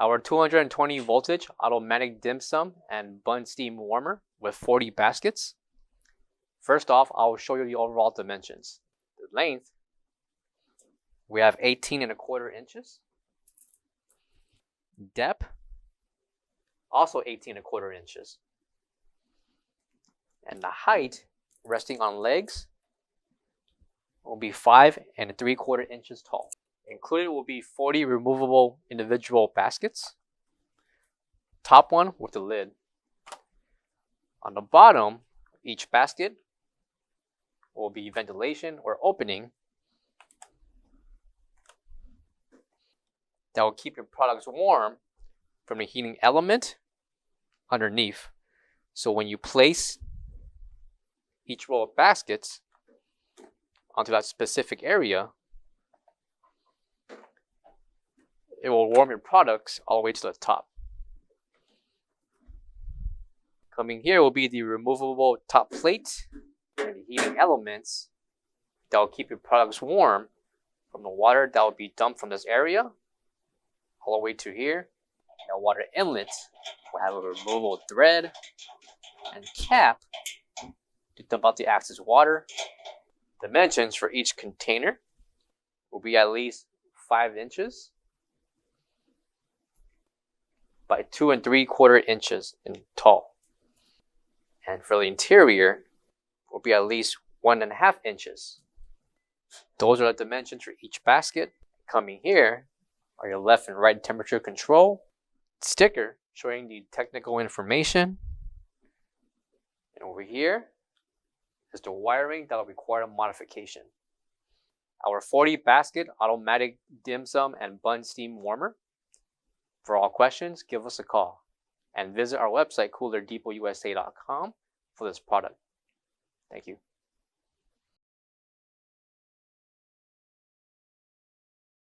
Our 220 voltage automatic dim sum and bun steam warmer with 40 baskets. First off, I'll show you the overall dimensions. The length, we have 18¼ inches. Depth, also 18¼ inches. And the height, resting on legs, will be 5¾ inches tall. Included will be 40 removable individual baskets. Top one with the lid. On the bottom, each basket will be ventilation or opening that will keep your products warm from the heating element underneath. So when you place each row of baskets onto that specific area, it will warm your products all the way to the top. Coming here will be the removable top plate and the heating elements that will keep your products warm from the water that will be dumped from this area all the way to here. The water inlet will have a removable thread and cap to dump out the excess water. Dimensions for each container will be at least 5 inches by 2¾ inches in tall. And for the interior, will be at least 1½ inches. Those are the dimensions for each basket. Coming here are your left and right temperature control, sticker showing the technical information, and over here is the wiring that will require a modification. Our 40 basket automatic dim sum and bun steam warmer. For all questions, give us a call and visit our website coolerdepotUSA.com for this product. Thank you.